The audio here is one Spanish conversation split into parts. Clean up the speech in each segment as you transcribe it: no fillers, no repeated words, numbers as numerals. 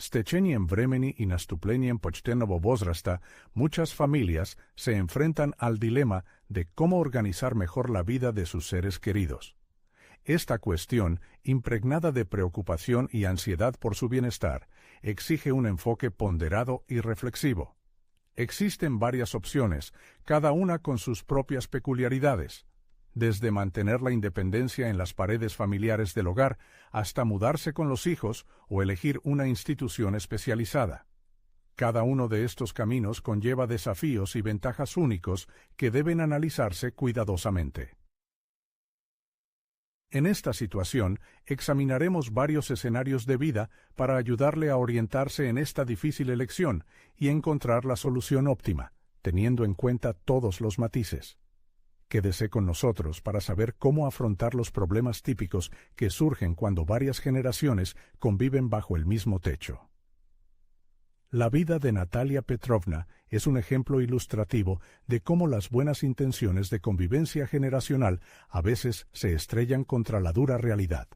stečení en vremeni i nastupleniем počtenovo возраста, muchas familias se enfrentan al dilema de cómo organizar mejor la vida de sus seres queridos. Esta cuestión, impregnada de preocupación y ansiedad por su bienestar, exige un enfoque ponderado y reflexivo. Existen varias opciones, cada una con sus propias peculiaridades, desde mantener la independencia en las paredes familiares del hogar hasta mudarse con los hijos o elegir una institución especializada. Cada uno de estos caminos conlleva desafíos y ventajas únicos que deben analizarse cuidadosamente. En esta situación, examinaremos varios escenarios de vida para ayudarle a orientarse en esta difícil elección y encontrar la solución óptima, teniendo en cuenta todos los matices. Quédese con nosotros para saber cómo afrontar los problemas típicos que surgen cuando varias generaciones conviven bajo el mismo techo. La vida de Natalia Petrovna es un ejemplo ilustrativo de cómo las buenas intenciones de convivencia generacional a veces se estrellan contra la dura realidad.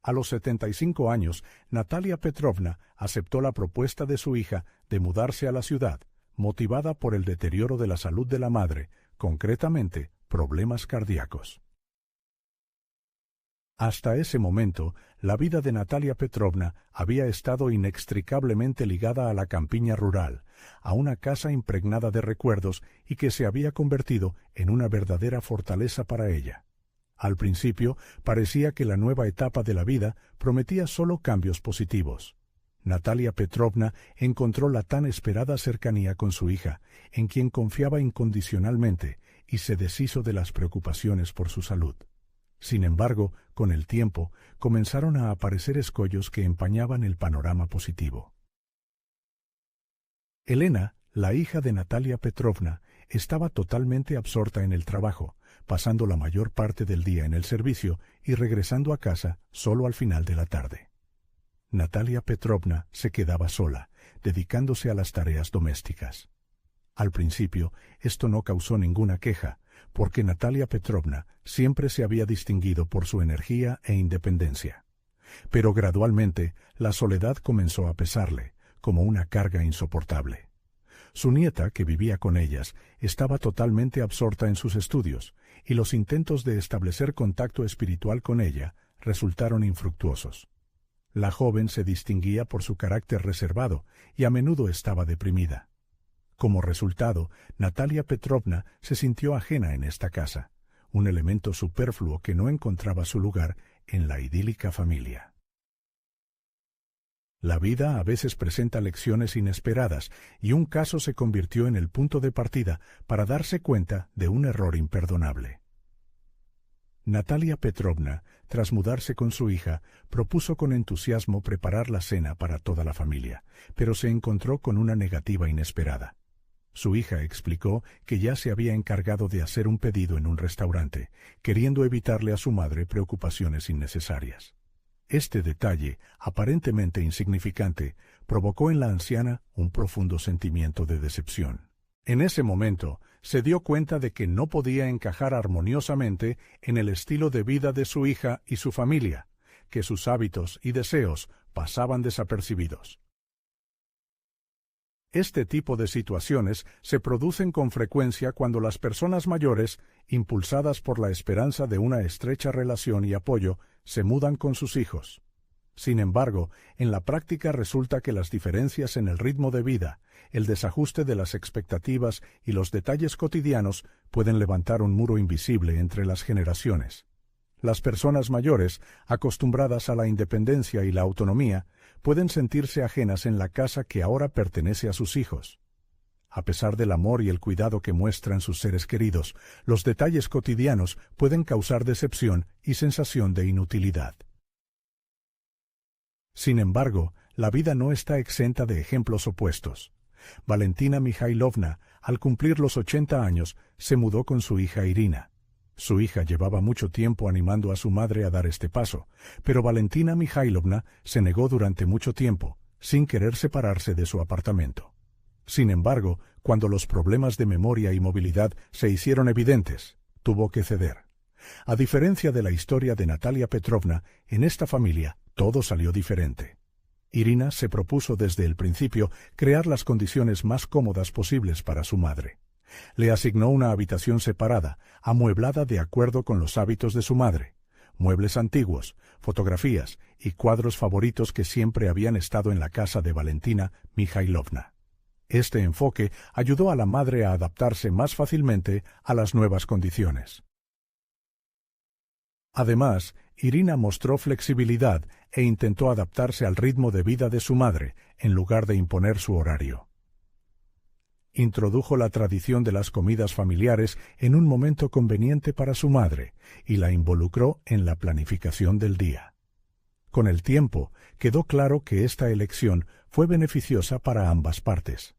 A los 75 años, Natalia Petrovna aceptó la propuesta de su hija de mudarse a la ciudad, motivada por el deterioro de la salud de la madre, concretamente problemas cardíacos. Hasta ese momento, la vida de Natalia Petrovna había estado inextricablemente ligada a la campiña rural, a una casa impregnada de recuerdos y que se había convertido en una verdadera fortaleza para ella. Al principio, parecía que la nueva etapa de la vida prometía solo cambios positivos. Natalia Petrovna encontró la tan esperada cercanía con su hija, en quien confiaba incondicionalmente, y se deshizo de las preocupaciones por su salud. Sin embargo, con el tiempo, comenzaron a aparecer escollos que empañaban el panorama positivo. Elena, la hija de Natalia Petrovna, estaba totalmente absorta en el trabajo, pasando la mayor parte del día en el servicio y regresando a casa solo al final de la tarde. Natalia Petrovna se quedaba sola, dedicándose a las tareas domésticas. Al principio, esto no causó ninguna queja, porque Natalia Petrovna siempre se había distinguido por su energía e independencia. Pero gradualmente, la soledad comenzó a pesarle, como una carga insoportable. Su nieta, que vivía con ellas, estaba totalmente absorta en sus estudios, y los intentos de establecer contacto espiritual con ella resultaron infructuosos. La joven se distinguía por su carácter reservado y a menudo estaba deprimida. Como resultado, Natalia Petrovna se sintió ajena en esta casa, un elemento superfluo que no encontraba su lugar en la idílica familia. La vida a veces presenta lecciones inesperadas y un caso se convirtió en el punto de partida para darse cuenta de un error imperdonable. Natalia Petrovna, tras mudarse con su hija, propuso con entusiasmo preparar la cena para toda la familia, pero se encontró con una negativa inesperada. Su hija explicó que ya se había encargado de hacer un pedido en un restaurante, queriendo evitarle a su madre preocupaciones innecesarias. Este detalle, aparentemente insignificante, provocó en la anciana un profundo sentimiento de decepción. En ese momento, se dio cuenta de que no podía encajar armoniosamente en el estilo de vida de su hija y su familia, que sus hábitos y deseos pasaban desapercibidos. Este tipo de situaciones se producen con frecuencia cuando las personas mayores, impulsadas por la esperanza de una estrecha relación y apoyo, se mudan con sus hijos. Sin embargo, en la práctica resulta que las diferencias en el ritmo de vida, el desajuste de las expectativas y los detalles cotidianos pueden levantar un muro invisible entre las generaciones. Las personas mayores, acostumbradas a la independencia y la autonomía, pueden sentirse ajenas en la casa que ahora pertenece a sus hijos. A pesar del amor y el cuidado que muestran sus seres queridos, los detalles cotidianos pueden causar decepción y sensación de inutilidad. Sin embargo, la vida no está exenta de ejemplos opuestos. Valentina Mikhailovna, al cumplir los 80 años, se mudó con su hija Irina. Su hija llevaba mucho tiempo animando a su madre a dar este paso, pero Valentina Mikhailovna se negó durante mucho tiempo, sin querer separarse de su apartamento. Sin embargo, cuando los problemas de memoria y movilidad se hicieron evidentes, tuvo que ceder. A diferencia de la historia de Natalia Petrovna, en esta familia todo salió diferente. Irina se propuso desde el principio crear las condiciones más cómodas posibles para su madre. Le asignó una habitación separada, amueblada de acuerdo con los hábitos de su madre, muebles antiguos, fotografías y cuadros favoritos que siempre habían estado en la casa de Valentina Mikhailovna. Este enfoque ayudó a la madre a adaptarse más fácilmente a las nuevas condiciones. Además, Irina mostró flexibilidad e intentó adaptarse al ritmo de vida de su madre, en lugar de imponer su horario. Introdujo la tradición de las comidas familiares en un momento conveniente para su madre y la involucró en la planificación del día. Con el tiempo, quedó claro que esta elección fue beneficiosa para ambas partes.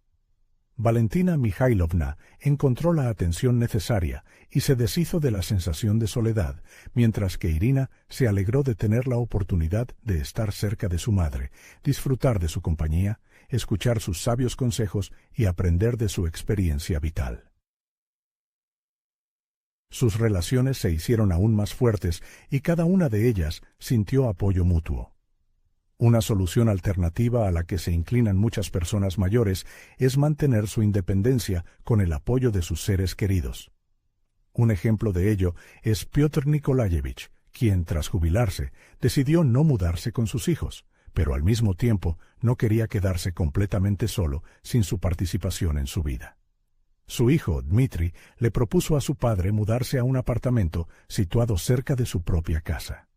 Valentina Mikhailovna encontró la atención necesaria y se deshizo de la sensación de soledad, mientras que Irina se alegró de tener la oportunidad de estar cerca de su madre, disfrutar de su compañía, escuchar sus sabios consejos y aprender de su experiencia vital. Sus relaciones se hicieron aún más fuertes y cada una de ellas sintió apoyo mutuo. Una solución alternativa a la que se inclinan muchas personas mayores es mantener su independencia con el apoyo de sus seres queridos. Un ejemplo de ello es Piotr Nikolayevich, quien, tras jubilarse, decidió no mudarse con sus hijos, pero al mismo tiempo no quería quedarse completamente solo sin su participación en su vida. Su hijo, Dmitri, le propuso a su padre mudarse a un apartamento situado cerca de su propia casa.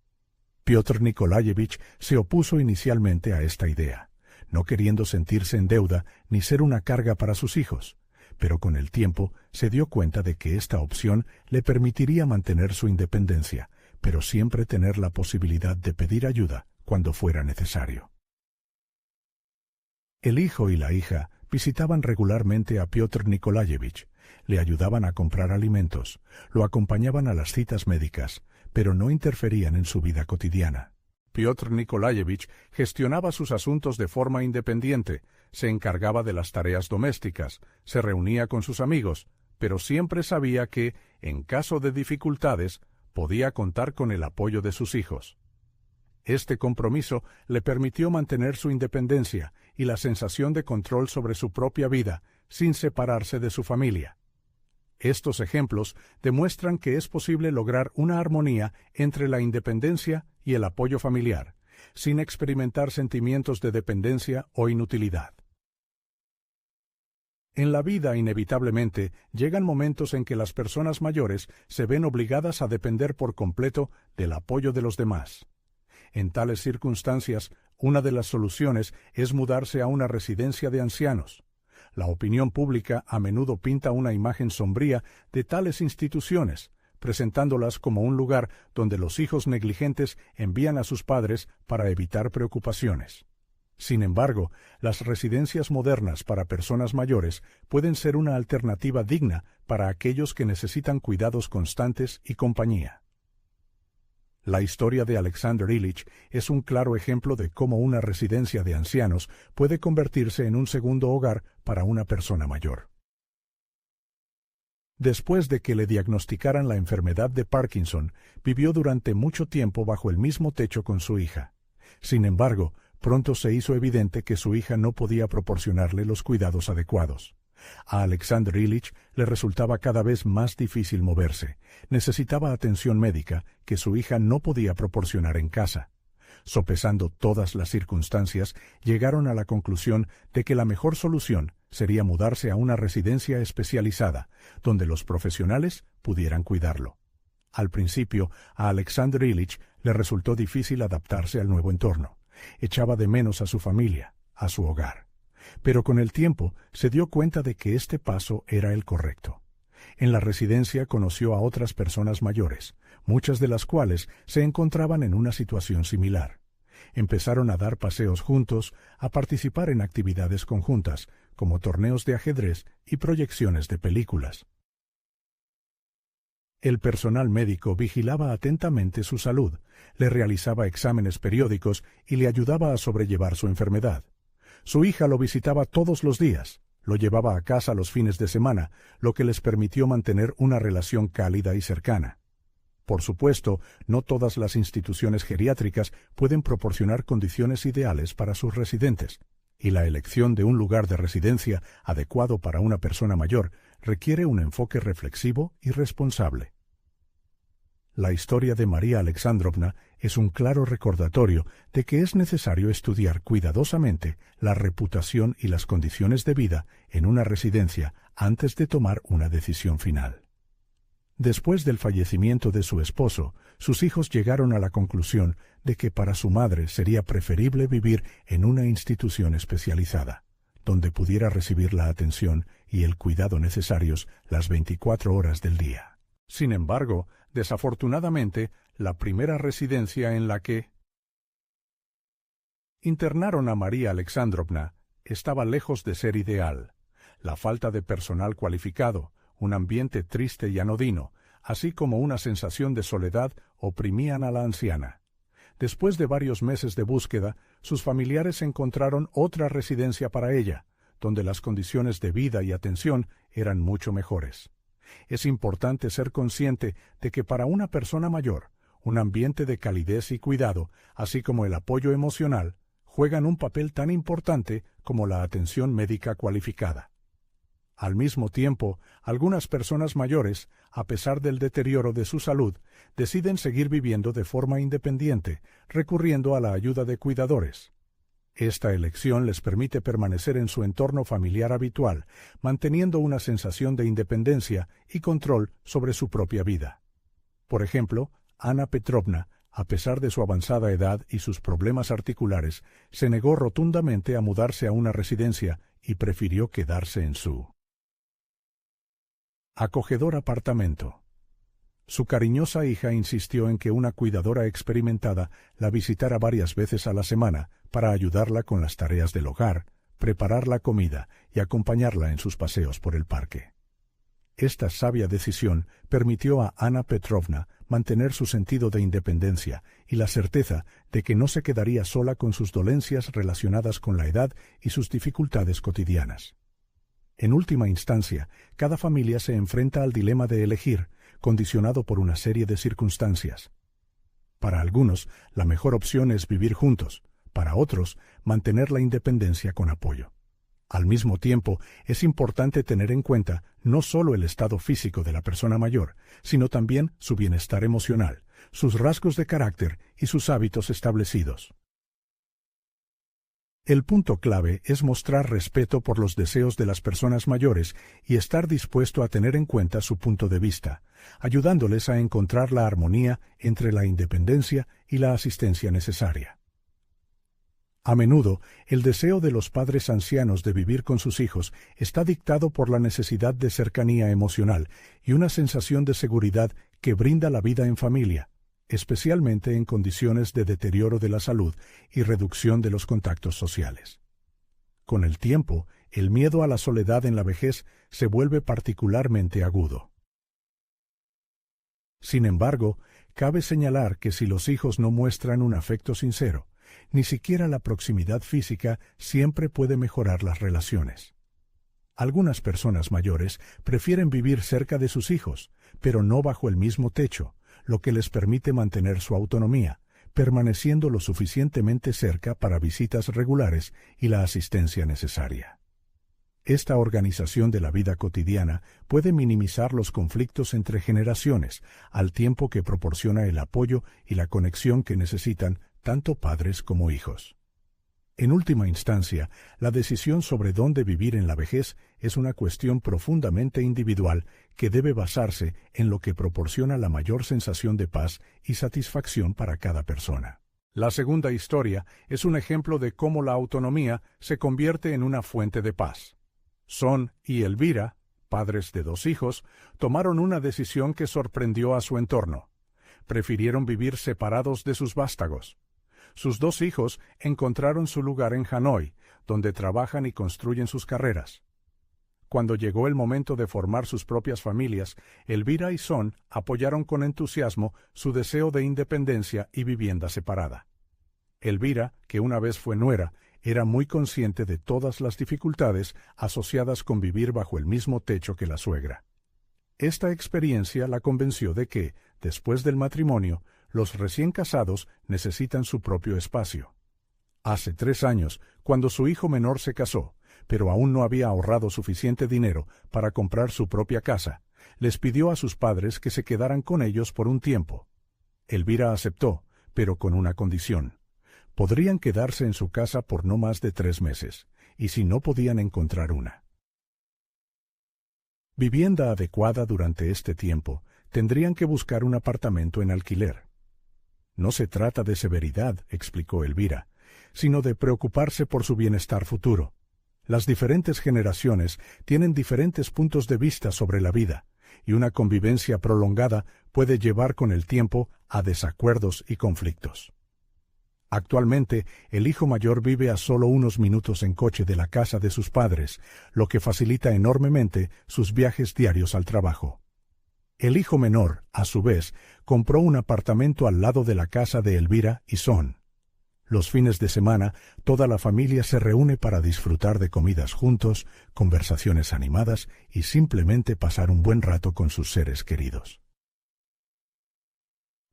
Piotr Nikolayevich se opuso inicialmente a esta idea, no queriendo sentirse en deuda ni ser una carga para sus hijos, pero con el tiempo se dio cuenta de que esta opción le permitiría mantener su independencia, pero siempre tener la posibilidad de pedir ayuda cuando fuera necesario. El hijo y la hija visitaban regularmente a Piotr Nikolayevich, le ayudaban a comprar alimentos, lo acompañaban a las citas médicas, pero no interferían en su vida cotidiana. Piotr Nikolayevich gestionaba sus asuntos de forma independiente, se encargaba de las tareas domésticas, se reunía con sus amigos, pero siempre sabía que, en caso de dificultades, podía contar con el apoyo de sus hijos. Este compromiso le permitió mantener su independencia y la sensación de control sobre su propia vida, sin separarse de su familia. Estos ejemplos demuestran que es posible lograr una armonía entre la independencia y el apoyo familiar, sin experimentar sentimientos de dependencia o inutilidad. En la vida, inevitablemente, llegan momentos en que las personas mayores se ven obligadas a depender por completo del apoyo de los demás. En tales circunstancias, una de las soluciones es mudarse a una residencia de ancianos. La opinión pública a menudo pinta una imagen sombría de tales instituciones, presentándolas como un lugar donde los hijos negligentes envían a sus padres para evitar preocupaciones. Sin embargo, las residencias modernas para personas mayores pueden ser una alternativa digna para aquellos que necesitan cuidados constantes y compañía. La historia de Alexander Ilich es un claro ejemplo de cómo una residencia de ancianos puede convertirse en un segundo hogar para una persona mayor. Después de que le diagnosticaran la enfermedad de Parkinson, vivió durante mucho tiempo bajo el mismo techo con su hija. Sin embargo, pronto se hizo evidente que su hija no podía proporcionarle los cuidados adecuados. A Alexander Ilich le resultaba cada vez más difícil moverse. Necesitaba atención médica que su hija no podía proporcionar en casa. Sopesando todas las circunstancias, llegaron a la conclusión de que la mejor solución sería mudarse a una residencia especializada, donde los profesionales pudieran cuidarlo. Al principio, a Alexander Ilich le resultó difícil adaptarse al nuevo entorno. Echaba de menos a su familia, a su hogar. Pero con el tiempo se dio cuenta de que este paso era el correcto. En la residencia conoció a otras personas mayores, muchas de las cuales se encontraban en una situación similar. Empezaron a dar paseos juntos, a participar en actividades conjuntas, como torneos de ajedrez y proyecciones de películas. El personal médico vigilaba atentamente su salud, le realizaba exámenes periódicos y le ayudaba a sobrellevar su enfermedad. Su hija lo visitaba todos los días, lo llevaba a casa los fines de semana, lo que les permitió mantener una relación cálida y cercana. Por supuesto, no todas las instituciones geriátricas pueden proporcionar condiciones ideales para sus residentes, y la elección de un lugar de residencia adecuado para una persona mayor requiere un enfoque reflexivo y responsable. La historia de María Alexandrovna es un claro recordatorio de que es necesario estudiar cuidadosamente la reputación y las condiciones de vida en una residencia antes de tomar una decisión final. Después del fallecimiento de su esposo, sus hijos llegaron a la conclusión de que para su madre sería preferible vivir en una institución especializada, donde pudiera recibir la atención y el cuidado necesarios las 24 horas del día. Sin embargo, desafortunadamente, la primera residencia en la que internaron a María Alexandrovna estaba lejos de ser ideal. La falta de personal cualificado, un ambiente triste y anodino, así como una sensación de soledad oprimían a la anciana. Después de varios meses de búsqueda, sus familiares encontraron otra residencia para ella, donde las condiciones de vida y atención eran mucho mejores. Es importante ser consciente de que para una persona mayor, un ambiente de calidez y cuidado, así como el apoyo emocional, juegan un papel tan importante como la atención médica cualificada. Al mismo tiempo, algunas personas mayores, a pesar del deterioro de su salud, deciden seguir viviendo de forma independiente, recurriendo a la ayuda de cuidadores. Esta elección les permite permanecer en su entorno familiar habitual, manteniendo una sensación de independencia y control sobre su propia vida. Por ejemplo, Ana Petrovna, a pesar de su avanzada edad y sus problemas articulares, se negó rotundamente a mudarse a una residencia y prefirió quedarse en su acogedor apartamento. Su cariñosa hija insistió en que una cuidadora experimentada la visitara varias veces a la semana para ayudarla con las tareas del hogar, preparar la comida y acompañarla en sus paseos por el parque. Esta sabia decisión permitió a Ana Petrovna mantener su sentido de independencia y la certeza de que no se quedaría sola con sus dolencias relacionadas con la edad y sus dificultades cotidianas. En última instancia, cada familia se enfrenta al dilema de elegir, condicionado por una serie de circunstancias. Para algunos, la mejor opción es vivir juntos, para otros, mantener la independencia con apoyo. Al mismo tiempo, es importante tener en cuenta no solo el estado físico de la persona mayor, sino también su bienestar emocional, sus rasgos de carácter y sus hábitos establecidos. El punto clave es mostrar respeto por los deseos de las personas mayores y estar dispuesto a tener en cuenta su punto de vista, ayudándoles a encontrar la armonía entre la independencia y la asistencia necesaria. A menudo, el deseo de los padres ancianos de vivir con sus hijos está dictado por la necesidad de cercanía emocional y una sensación de seguridad que brinda la vida en familia, especialmente en condiciones de deterioro de la salud y reducción de los contactos sociales. Con el tiempo, el miedo a la soledad en la vejez se vuelve particularmente agudo. Sin embargo, cabe señalar que si los hijos no muestran un afecto sincero, ni siquiera la proximidad física siempre puede mejorar las relaciones. Algunas personas mayores prefieren vivir cerca de sus hijos, pero no bajo el mismo techo, lo que les permite mantener su autonomía, permaneciendo lo suficientemente cerca para visitas regulares y la asistencia necesaria. Esta organización de la vida cotidiana puede minimizar los conflictos entre generaciones, al tiempo que proporciona el apoyo y la conexión que necesitan tanto padres como hijos. En última instancia, la decisión sobre dónde vivir en la vejez es una cuestión profundamente individual que debe basarse en lo que proporciona la mayor sensación de paz y satisfacción para cada persona. La segunda historia es un ejemplo de cómo la autonomía se convierte en una fuente de paz. Son y Elvira, padres de 2 hijos, tomaron una decisión que sorprendió a su entorno. Prefirieron vivir separados de sus vástagos. Sus 2 hijos encontraron su lugar en Hanoi, donde trabajan y construyen sus carreras. Cuando llegó el momento de formar sus propias familias, Elvira y Son apoyaron con entusiasmo su deseo de independencia y vivienda separada. Elvira, que una vez fue nuera, era muy consciente de todas las dificultades asociadas con vivir bajo el mismo techo que la suegra. Esta experiencia la convenció de que, después del matrimonio, los recién casados necesitan su propio espacio. Hace 3 años, cuando su hijo menor se casó, pero aún no había ahorrado suficiente dinero para comprar su propia casa, les pidió a sus padres que se quedaran con ellos por un tiempo. Elvira aceptó, pero con una condición. Podrían quedarse en su casa por no más de 3 meses, y si no podían encontrar una vivienda adecuada durante este tiempo, tendrían que buscar un apartamento en alquiler. No se trata de severidad, explicó Elvira, sino de preocuparse por su bienestar futuro. Las diferentes generaciones tienen diferentes puntos de vista sobre la vida, y una convivencia prolongada puede llevar con el tiempo a desacuerdos y conflictos. Actualmente, el hijo mayor vive a solo unos minutos en coche de la casa de sus padres, lo que facilita enormemente sus viajes diarios al trabajo. El hijo menor, a su vez, compró un apartamento al lado de la casa de Elvira y Son. Los fines de semana, toda la familia se reúne para disfrutar de comidas juntos, conversaciones animadas y simplemente pasar un buen rato con sus seres queridos.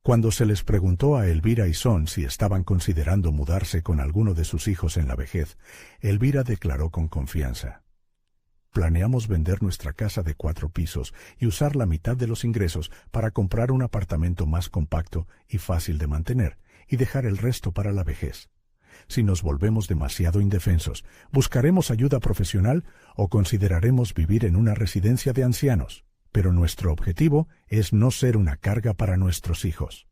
Cuando se les preguntó a Elvira y Son si estaban considerando mudarse con alguno de sus hijos en la vejez, Elvira declaró con confianza: «Planeamos vender nuestra casa de 4 pisos y usar la mitad de los ingresos para comprar un apartamento más compacto y fácil de mantener, y dejar el resto para la vejez. Si nos volvemos demasiado indefensos, buscaremos ayuda profesional o consideraremos vivir en una residencia de ancianos, pero nuestro objetivo es no ser una carga para nuestros hijos».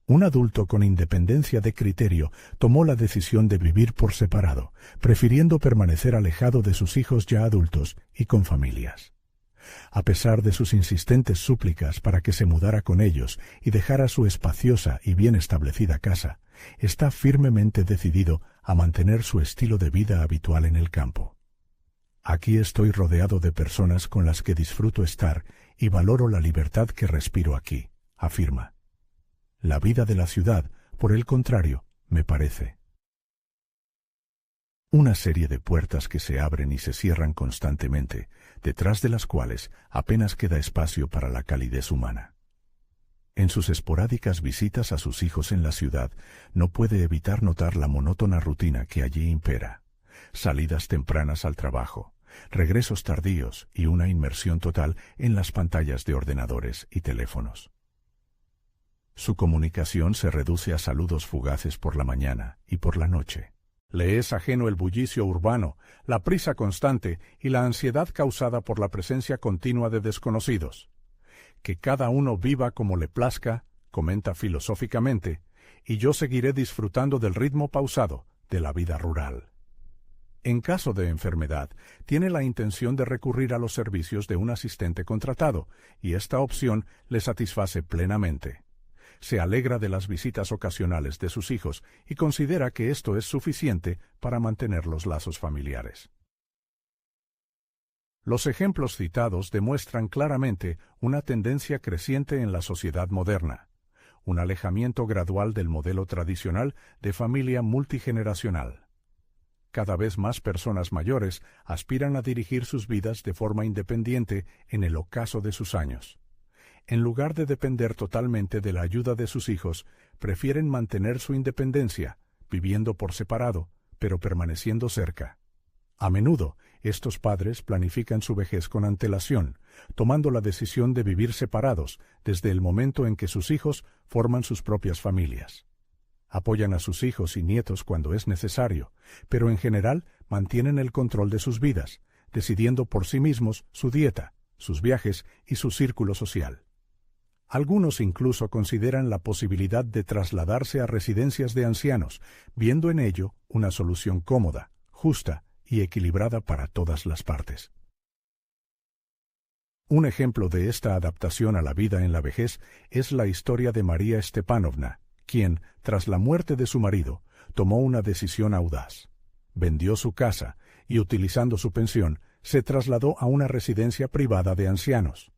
Un adulto con independencia de criterio tomó la decisión de vivir por separado, prefiriendo permanecer alejado de sus hijos ya adultos y con familias. A pesar de sus insistentes súplicas para que se mudara con ellos y dejara su espaciosa y bien establecida casa, está firmemente decidido a mantener su estilo de vida habitual en el campo. «Aquí estoy rodeado de personas con las que disfruto estar y valoro la libertad que respiro aquí», afirma. La vida de la ciudad, por el contrario, me parece una serie de puertas que se abren y se cierran constantemente, detrás de las cuales apenas queda espacio para la calidez humana. En sus esporádicas visitas a sus hijos en la ciudad, no puede evitar notar la monótona rutina que allí impera: salidas tempranas al trabajo, regresos tardíos y una inmersión total en las pantallas de ordenadores y teléfonos. Su comunicación se reduce a saludos fugaces por la mañana y por la noche. Le es ajeno el bullicio urbano, la prisa constante y la ansiedad causada por la presencia continua de desconocidos. Que cada uno viva como le plazca, comenta filosóficamente, y yo seguiré disfrutando del ritmo pausado de la vida rural. En caso de enfermedad, tiene la intención de recurrir a los servicios de un asistente contratado, y esta opción le satisface plenamente. Se alegra de las visitas ocasionales de sus hijos y considera que esto es suficiente para mantener los lazos familiares. Los ejemplos citados demuestran claramente una tendencia creciente en la sociedad moderna, un alejamiento gradual del modelo tradicional de familia multigeneracional. Cada vez más personas mayores aspiran a dirigir sus vidas de forma independiente en el ocaso de sus años. En lugar de depender totalmente de la ayuda de sus hijos, prefieren mantener su independencia, viviendo por separado, pero permaneciendo cerca. A menudo, estos padres planifican su vejez con antelación, tomando la decisión de vivir separados desde el momento en que sus hijos forman sus propias familias. Apoyan a sus hijos y nietos cuando es necesario, pero en general mantienen el control de sus vidas, decidiendo por sí mismos su dieta, sus viajes y su círculo social. Algunos incluso consideran la posibilidad de trasladarse a residencias de ancianos, viendo en ello una solución cómoda, justa y equilibrada para todas las partes. Un ejemplo de esta adaptación a la vida en la vejez es la historia de María Stepanovna, quien, tras la muerte de su marido, tomó una decisión audaz. Vendió su casa y, utilizando su pensión, se trasladó a una residencia privada de ancianos.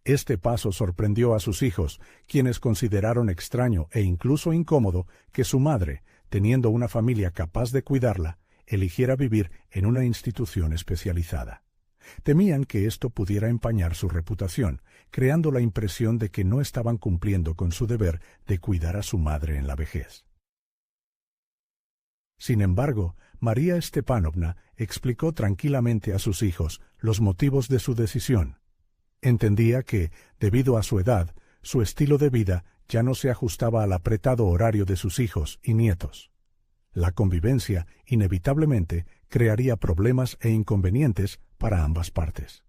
Este paso sorprendió a sus hijos, quienes consideraron extraño e incluso incómodo que su madre, teniendo una familia capaz de cuidarla, eligiera vivir en una institución especializada. Temían que esto pudiera empañar su reputación, creando la impresión de que no estaban cumpliendo con su deber de cuidar a su madre en la vejez. Sin embargo, María Stepanovna explicó tranquilamente a sus hijos los motivos de su decisión. Entendía que, debido a su edad, su estilo de vida ya no se ajustaba al apretado horario de sus hijos y nietos. La convivencia, inevitablemente, crearía problemas e inconvenientes para ambas partes.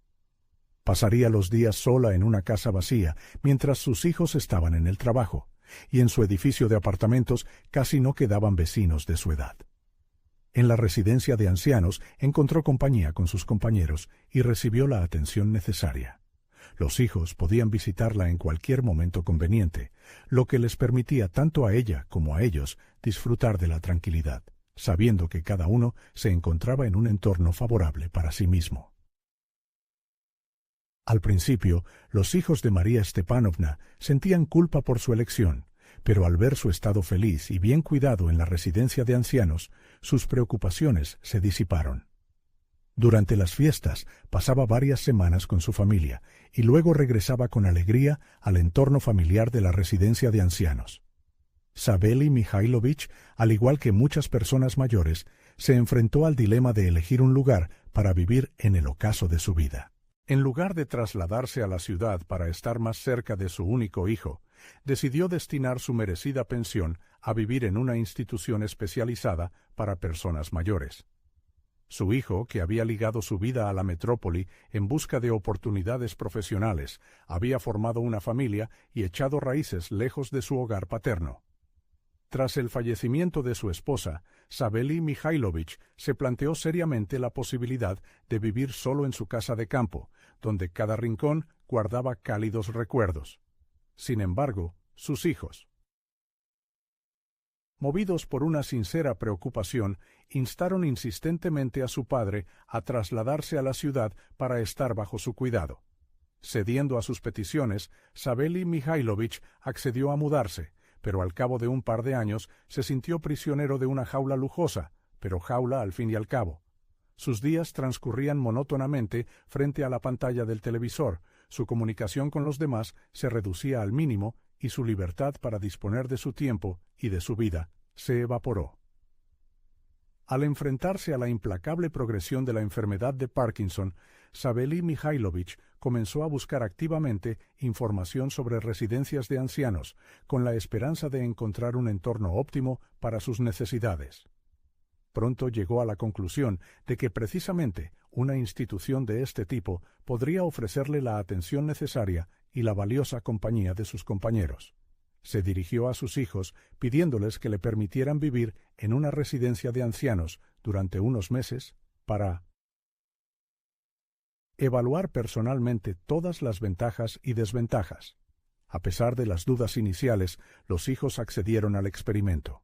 Pasaría los días sola en una casa vacía, mientras sus hijos estaban en el trabajo, y en su edificio de apartamentos casi no quedaban vecinos de su edad. En la residencia de ancianos encontró compañía con sus compañeros y recibió la atención necesaria. Los hijos podían visitarla en cualquier momento conveniente, lo que les permitía tanto a ella como a ellos disfrutar de la tranquilidad, sabiendo que cada uno se encontraba en un entorno favorable para sí mismo. Al principio, los hijos de María Stepanovna sentían culpa por su elección, pero al ver su estado feliz y bien cuidado en la residencia de ancianos, sus preocupaciones se disiparon. Durante las fiestas pasaba varias semanas con su familia y luego regresaba con alegría al entorno familiar de la residencia de ancianos. Savely Mikhailovich, al igual que muchas personas mayores, se enfrentó al dilema de elegir un lugar para vivir en el ocaso de su vida. En lugar de trasladarse a la ciudad para estar más cerca de su único hijo, decidió destinar su merecida pensión a vivir en una institución especializada para personas mayores. Su hijo, que había ligado su vida a la metrópoli en busca de oportunidades profesionales, había formado una familia y echado raíces lejos de su hogar paterno. Tras el fallecimiento de su esposa, Savely Mikhailovich se planteó seriamente la posibilidad de vivir solo en su casa de campo, donde cada rincón guardaba cálidos recuerdos. Sin embargo, sus hijos, movidos por una sincera preocupación, instaron insistentemente a su padre a trasladarse a la ciudad para estar bajo su cuidado. Cediendo a sus peticiones, Savely Mikhailovich accedió a mudarse, pero al cabo de un par de años se sintió prisionero de una jaula lujosa, pero jaula al fin y al cabo. Sus días transcurrían monótonamente frente a la pantalla del televisor, su comunicación con los demás se reducía al mínimo y su libertad para disponer de su tiempo y de su vida se evaporó. Al enfrentarse a la implacable progresión de la enfermedad de Parkinson, Savely Mikhailovich comenzó a buscar activamente información sobre residencias de ancianos, con la esperanza de encontrar un entorno óptimo para sus necesidades. Pronto llegó a la conclusión de que precisamente una institución de este tipo podría ofrecerle la atención necesaria y la valiosa compañía de sus compañeros. Se dirigió a sus hijos pidiéndoles que le permitieran vivir en una residencia de ancianos durante unos meses para evaluar personalmente todas las ventajas y desventajas. A pesar de las dudas iniciales, los hijos accedieron al experimento.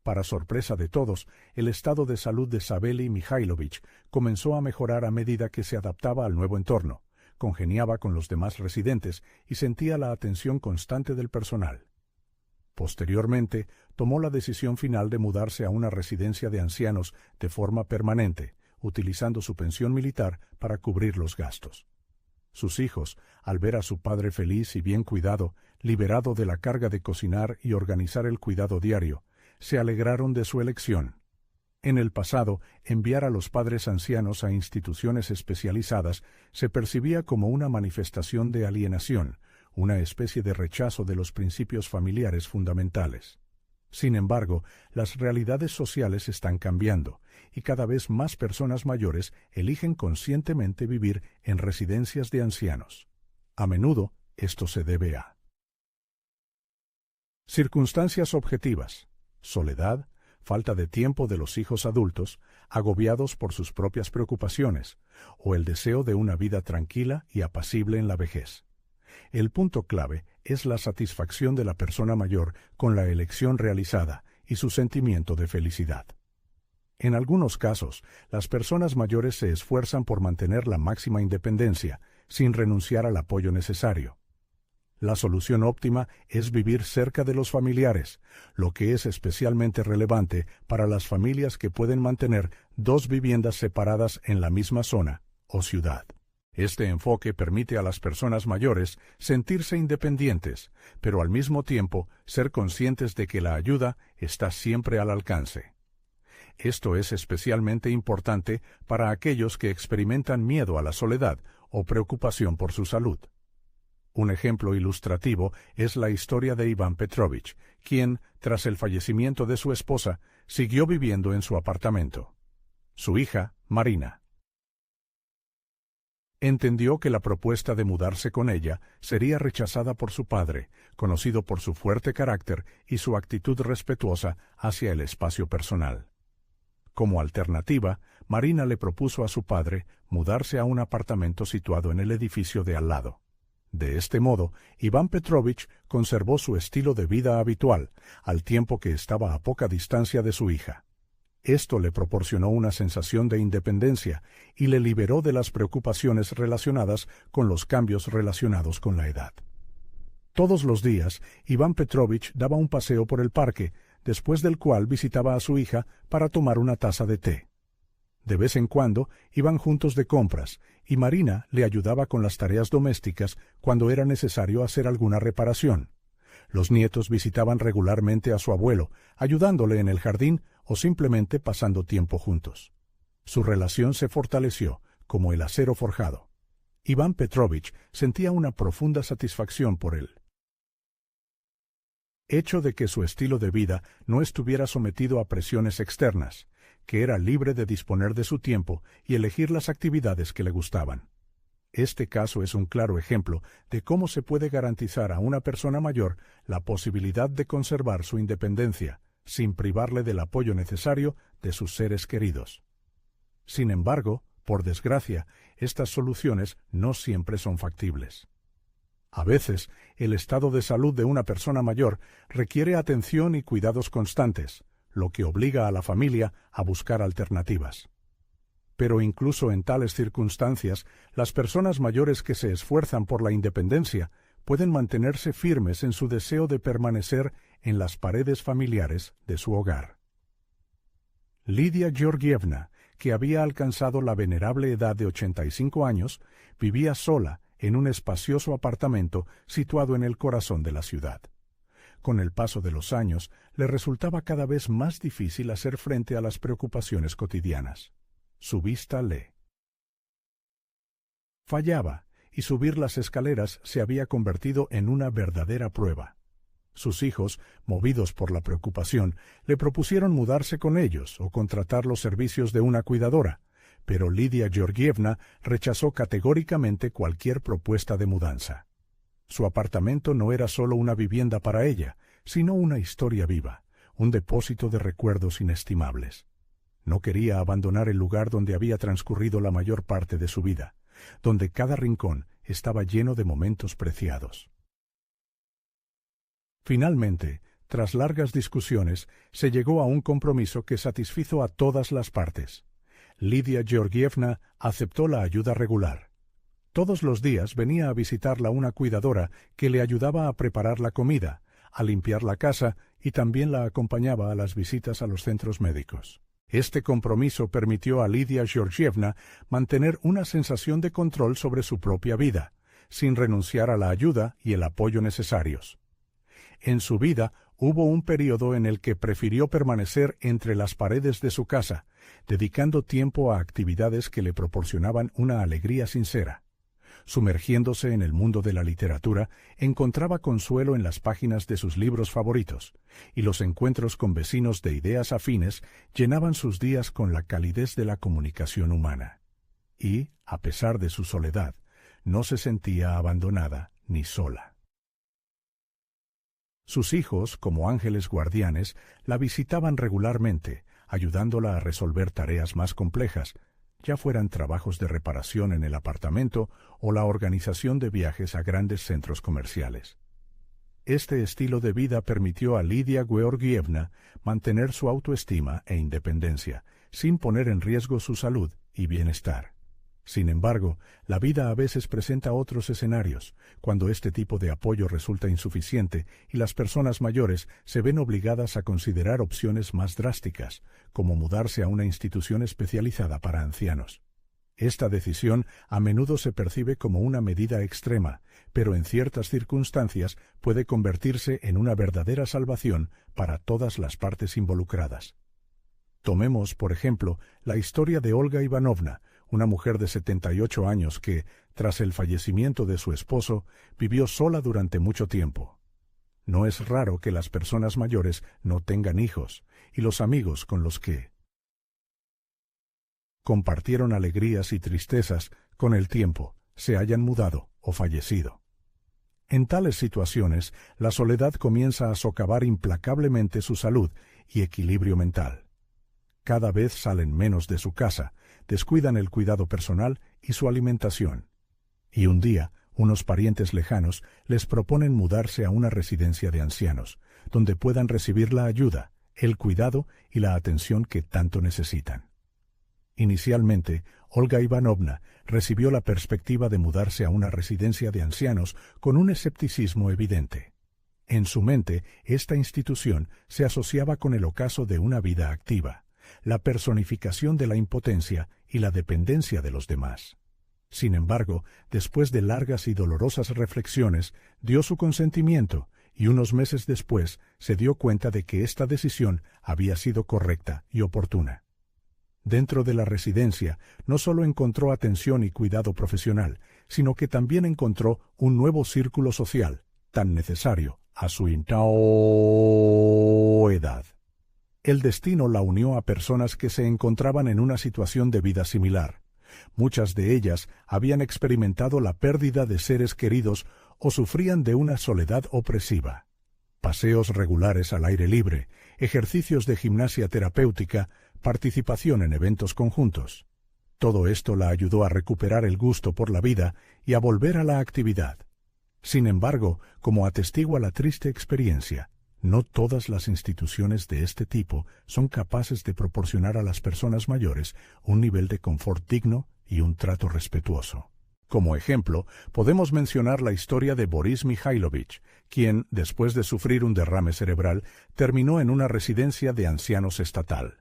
Para sorpresa de todos, el estado de salud de Savely Mikhailovich comenzó a mejorar a medida que se adaptaba al nuevo entorno, congeniaba con los demás residentes y sentía la atención constante del personal. Posteriormente, tomó la decisión final de mudarse a una residencia de ancianos de forma permanente, utilizando su pensión militar para cubrir los gastos. Sus hijos, al ver a su padre feliz y bien cuidado, liberado de la carga de cocinar y organizar el cuidado diario, se alegraron de su elección. En el pasado, enviar a los padres ancianos a instituciones especializadas se percibía como una manifestación de alienación, una especie de rechazo de los principios familiares fundamentales. Sin embargo, las realidades sociales están cambiando, y cada vez más personas mayores eligen conscientemente vivir en residencias de ancianos. A menudo, esto se debe a circunstancias objetivas, soledad, falta de tiempo de los hijos adultos, agobiados por sus propias preocupaciones, o el deseo de una vida tranquila y apacible en la vejez. El punto clave es la satisfacción de la persona mayor con la elección realizada y su sentimiento de felicidad. En algunos casos, las personas mayores se esfuerzan por mantener la máxima independencia, sin renunciar al apoyo necesario. La solución óptima es vivir cerca de los familiares, lo que es especialmente relevante para las familias que pueden mantener dos viviendas separadas en la misma zona o ciudad. Este enfoque permite a las personas mayores sentirse independientes, pero al mismo tiempo ser conscientes de que la ayuda está siempre al alcance. Esto es especialmente importante para aquellos que experimentan miedo a la soledad o preocupación por su salud. Un ejemplo ilustrativo es la historia de Iván Petrovich, quien, tras el fallecimiento de su esposa, siguió viviendo en su apartamento. Su hija, Marina, entendió que la propuesta de mudarse con ella sería rechazada por su padre, conocido por su fuerte carácter y su actitud respetuosa hacia el espacio personal. Como alternativa, Marina le propuso a su padre mudarse a un apartamento situado en el edificio de al lado. De este modo, Iván Petrovich conservó su estilo de vida habitual, al tiempo que estaba a poca distancia de su hija. Esto le proporcionó una sensación de independencia y le liberó de las preocupaciones relacionadas con los cambios relacionados con la edad. Todos los días, Iván Petrovich daba un paseo por el parque, después del cual visitaba a su hija para tomar una taza de té. De vez en cuando iban juntos de compras, y Marina le ayudaba con las tareas domésticas cuando era necesario hacer alguna reparación. Los nietos visitaban regularmente a su abuelo, ayudándole en el jardín o simplemente pasando tiempo juntos. Su relación se fortaleció como el acero forjado. Iván Petrovich sentía una profunda satisfacción por él. Hecho de que su estilo de vida no estuviera sometido a presiones externas, que era libre de disponer de su tiempo y elegir las actividades que le gustaban. Este caso es un claro ejemplo de cómo se puede garantizar a una persona mayor la posibilidad de conservar su independencia, sin privarle del apoyo necesario de sus seres queridos. Sin embargo, por desgracia, estas soluciones no siempre son factibles. A veces, el estado de salud de una persona mayor requiere atención y cuidados constantes, lo que obliga a la familia a buscar alternativas. Pero incluso en tales circunstancias, las personas mayores que se esfuerzan por la independencia pueden mantenerse firmes en su deseo de permanecer en las paredes familiares de su hogar. Lidia Georgievna, que había alcanzado la venerable edad de 85 años, vivía sola en un espacioso apartamento situado en el corazón de la ciudad. Con el paso de los años, le resultaba cada vez más difícil hacer frente a las preocupaciones cotidianas. Su vista le fallaba, y subir las escaleras se había convertido en una verdadera prueba. Sus hijos, movidos por la preocupación, le propusieron mudarse con ellos o contratar los servicios de una cuidadora, pero Lidia Georgievna rechazó categóricamente cualquier propuesta de mudanza. Su apartamento no era solo una vivienda para ella, sino una historia viva, un depósito de recuerdos inestimables. No quería abandonar el lugar donde había transcurrido la mayor parte de su vida, donde cada rincón estaba lleno de momentos preciados. Finalmente, tras largas discusiones, se llegó a un compromiso que satisfizo a todas las partes. Lidia Georgievna aceptó la ayuda regular. Todos los días venía a visitarla una cuidadora que le ayudaba a preparar la comida, a limpiar la casa y también la acompañaba a las visitas a los centros médicos. Este compromiso permitió a Lidia Georgievna mantener una sensación de control sobre su propia vida, sin renunciar a la ayuda y el apoyo necesarios. En su vida hubo un período en el que prefirió permanecer entre las paredes de su casa, dedicando tiempo a actividades que le proporcionaban una alegría sincera. Sumergiéndose en el mundo de la literatura, encontraba consuelo en las páginas de sus libros favoritos, y los encuentros con vecinos de ideas afines llenaban sus días con la calidez de la comunicación humana. Y, a pesar de su soledad, no se sentía abandonada ni sola. Sus hijos, como ángeles guardianes, la visitaban regularmente, ayudándola a resolver tareas más complejas, ya fueran trabajos de reparación en el apartamento o la organización de viajes a grandes centros comerciales. Este estilo de vida permitió a Lidia Georgievna mantener su autoestima e independencia, sin poner en riesgo su salud y bienestar. Sin embargo, la vida a veces presenta otros escenarios, cuando este tipo de apoyo resulta insuficiente y las personas mayores se ven obligadas a considerar opciones más drásticas, como mudarse a una institución especializada para ancianos. Esta decisión a menudo se percibe como una medida extrema, pero en ciertas circunstancias puede convertirse en una verdadera salvación para todas las partes involucradas. Tomemos, por ejemplo, la historia de Olga Ivanovna, una mujer de 78 años que, tras el fallecimiento de su esposo, vivió sola durante mucho tiempo. No es raro que las personas mayores no tengan hijos, y los amigos con los que compartieron alegrías y tristezas con el tiempo se hayan mudado o fallecido. En tales situaciones, la soledad comienza a socavar implacablemente su salud y equilibrio mental. Cada vez salen menos de su casa, descuidan el cuidado personal y su alimentación. Y un día, unos parientes lejanos les proponen mudarse a una residencia de ancianos, donde puedan recibir la ayuda, el cuidado y la atención que tanto necesitan. Inicialmente, Olga Ivanovna recibió la perspectiva de mudarse a una residencia de ancianos con un escepticismo evidente. En su mente, esta institución se asociaba con el ocaso de una vida activa, la personificación de la impotencia y la dependencia de los demás. Sin embargo, después de largas y dolorosas reflexiones, dio su consentimiento y unos meses después se dio cuenta de que esta decisión había sido correcta y oportuna. Dentro de la residencia no solo encontró atención y cuidado profesional, sino que también encontró un nuevo círculo social, tan necesario a su edad. El destino la unió a personas que se encontraban en una situación de vida similar. Muchas de ellas habían experimentado la pérdida de seres queridos o sufrían de una soledad opresiva. Paseos regulares al aire libre, ejercicios de gimnasia terapéutica, participación en eventos conjuntos. Todo esto la ayudó a recuperar el gusto por la vida y a volver a la actividad. Sin embargo, como atestigua la triste experiencia, no todas las instituciones de este tipo son capaces de proporcionar a las personas mayores un nivel de confort digno y un trato respetuoso. Como ejemplo, podemos mencionar la historia de Boris Mikhailovich, quien, después de sufrir un derrame cerebral, terminó en una residencia de ancianos estatal.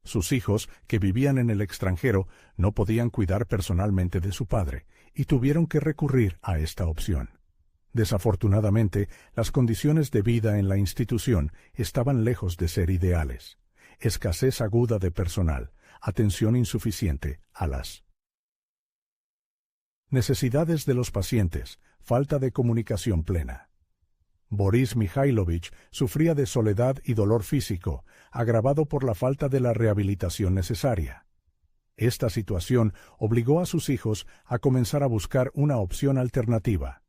Sus hijos, que vivían en el extranjero, no podían cuidar personalmente de su padre, y tuvieron que recurrir a esta opción. Desafortunadamente, las condiciones de vida en la institución estaban lejos de ser ideales. Escasez aguda de personal, atención insuficiente a las necesidades de los pacientes, falta de comunicación plena. Boris Mikhailovich sufría de soledad y dolor físico, agravado por la falta de la rehabilitación necesaria. Esta situación obligó a sus hijos a comenzar a buscar una opción alternativa.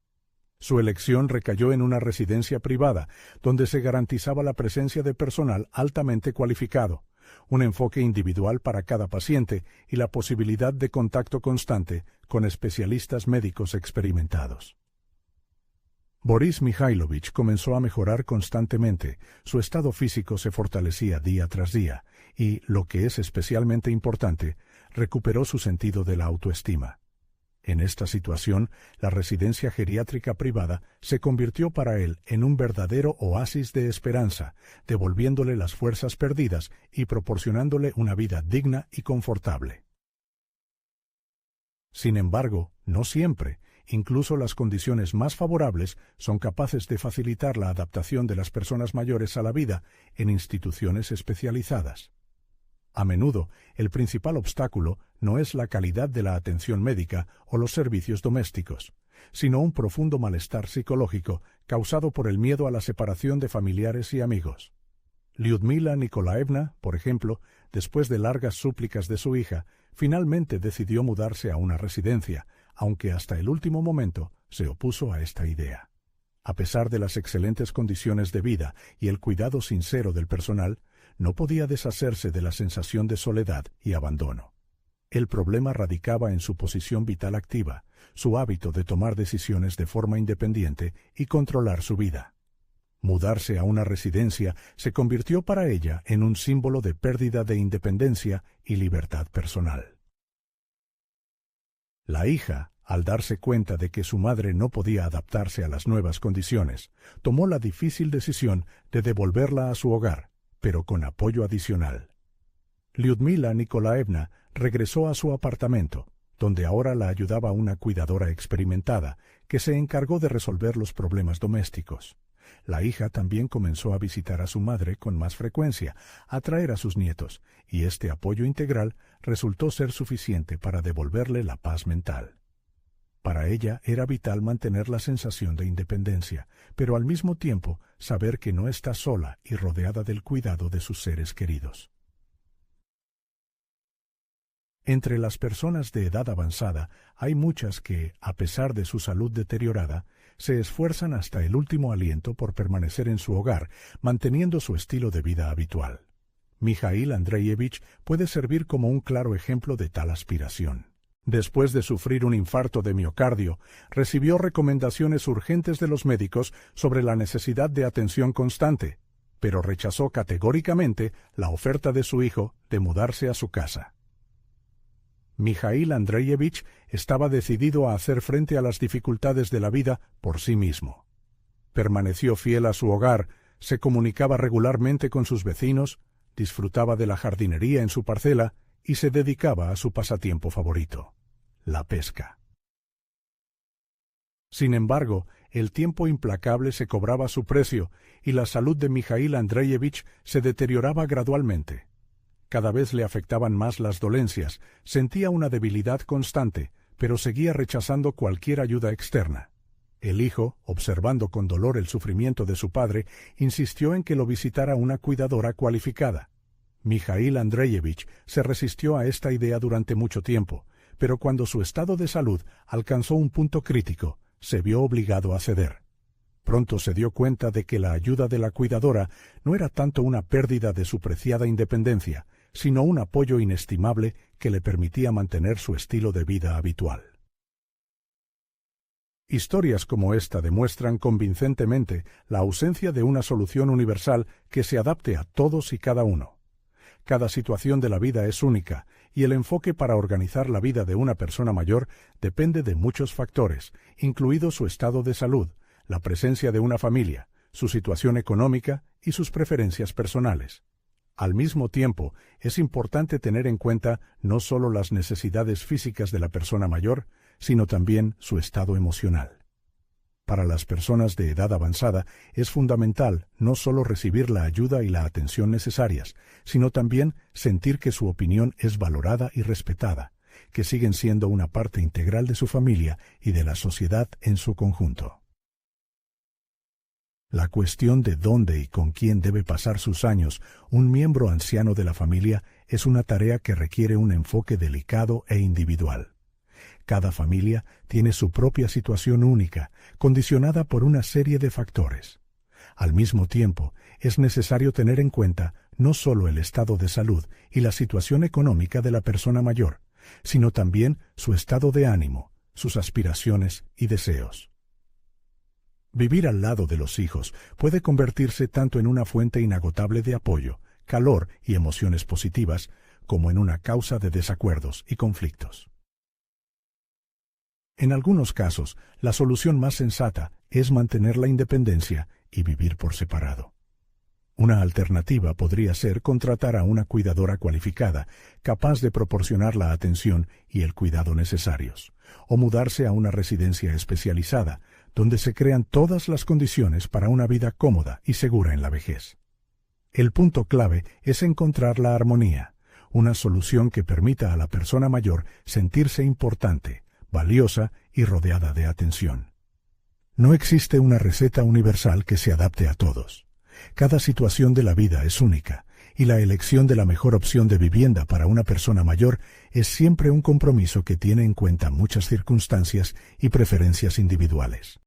Su elección recayó en una residencia privada, donde se garantizaba la presencia de personal altamente cualificado, un enfoque individual para cada paciente y la posibilidad de contacto constante con especialistas médicos experimentados. Boris Mikhailovich comenzó a mejorar constantemente, su estado físico se fortalecía día tras día y, lo que es especialmente importante, recuperó su sentido de la autoestima. En esta situación, la residencia geriátrica privada se convirtió para él en un verdadero oasis de esperanza, devolviéndole las fuerzas perdidas y proporcionándole una vida digna y confortable. Sin embargo, no siempre, incluso las condiciones más favorables son capaces de facilitar la adaptación de las personas mayores a la vida en instituciones especializadas. A menudo, el principal obstáculo no es la calidad de la atención médica o los servicios domésticos, sino un profundo malestar psicológico causado por el miedo a la separación de familiares y amigos. Lyudmila Nikolaevna, por ejemplo, después de largas súplicas de su hija, finalmente decidió mudarse a una residencia, aunque hasta el último momento se opuso a esta idea. A pesar de las excelentes condiciones de vida y el cuidado sincero del personal, no podía deshacerse de la sensación de soledad y abandono. El problema radicaba en su posición vital activa, su hábito de tomar decisiones de forma independiente y controlar su vida. Mudarse a una residencia se convirtió para ella en un símbolo de pérdida de independencia y libertad personal. La hija, al darse cuenta de que su madre no podía adaptarse a las nuevas condiciones, tomó la difícil decisión de devolverla a su hogar, pero con apoyo adicional. Lyudmila Nikolaevna regresó a su apartamento, donde ahora la ayudaba una cuidadora experimentada, que se encargó de resolver los problemas domésticos. La hija también comenzó a visitar a su madre con más frecuencia, a traer a sus nietos, y este apoyo integral resultó ser suficiente para devolverle la paz mental. Para ella era vital mantener la sensación de independencia, pero al mismo tiempo saber que no está sola y rodeada del cuidado de sus seres queridos. Entre las personas de edad avanzada hay muchas que, a pesar de su salud deteriorada, se esfuerzan hasta el último aliento por permanecer en su hogar, manteniendo su estilo de vida habitual. Mijaíl Andreyevich puede servir como un claro ejemplo de tal aspiración. Después de sufrir un infarto de miocardio, recibió recomendaciones urgentes de los médicos sobre la necesidad de atención constante, pero rechazó categóricamente la oferta de su hijo de mudarse a su casa. Mijaíl Andreyevich estaba decidido a hacer frente a las dificultades de la vida por sí mismo. Permaneció fiel a su hogar, se comunicaba regularmente con sus vecinos, disfrutaba de la jardinería en su parcela y se dedicaba a su pasatiempo favorito, la pesca. Sin embargo, el tiempo implacable se cobraba su precio y la salud de Mijaíl Andreyevich se deterioraba gradualmente. Cada vez le afectaban más las dolencias, sentía una debilidad constante, pero seguía rechazando cualquier ayuda externa. El hijo, observando con dolor el sufrimiento de su padre, insistió en que lo visitara una cuidadora cualificada. Mijaíl Andreyevich se resistió a esta idea durante mucho tiempo, pero cuando su estado de salud alcanzó un punto crítico, se vio obligado a ceder. Pronto se dio cuenta de que la ayuda de la cuidadora no era tanto una pérdida de su preciada independencia, sino un apoyo inestimable que le permitía mantener su estilo de vida habitual. Historias como esta demuestran convincentemente la ausencia de una solución universal que se adapte a todos y cada uno. Cada situación de la vida es única, y el enfoque para organizar la vida de una persona mayor depende de muchos factores, incluido su estado de salud, la presencia de una familia, su situación económica y sus preferencias personales. Al mismo tiempo, es importante tener en cuenta no solo las necesidades físicas de la persona mayor, sino también su estado emocional. Para las personas de edad avanzada es fundamental no solo recibir la ayuda y la atención necesarias, sino también sentir que su opinión es valorada y respetada, que siguen siendo una parte integral de su familia y de la sociedad en su conjunto. La cuestión de dónde y con quién debe pasar sus años un miembro anciano de la familia es una tarea que requiere un enfoque delicado e individual. Cada familia tiene su propia situación única, condicionada por una serie de factores. Al mismo tiempo, es necesario tener en cuenta no solo el estado de salud y la situación económica de la persona mayor, sino también su estado de ánimo, sus aspiraciones y deseos. Vivir al lado de los hijos puede convertirse tanto en una fuente inagotable de apoyo, calor y emociones positivas, como en una causa de desacuerdos y conflictos. En algunos casos, la solución más sensata es mantener la independencia y vivir por separado. Una alternativa podría ser contratar a una cuidadora cualificada, capaz de proporcionar la atención y el cuidado necesarios, o mudarse a una residencia especializada, donde se crean todas las condiciones para una vida cómoda y segura en la vejez. El punto clave es encontrar la armonía, una solución que permita a la persona mayor sentirse importante, valiosa y rodeada de atención. No existe una receta universal que se adapte a todos. Cada situación de la vida es única, y la elección de la mejor opción de vivienda para una persona mayor es siempre un compromiso que tiene en cuenta muchas circunstancias y preferencias individuales.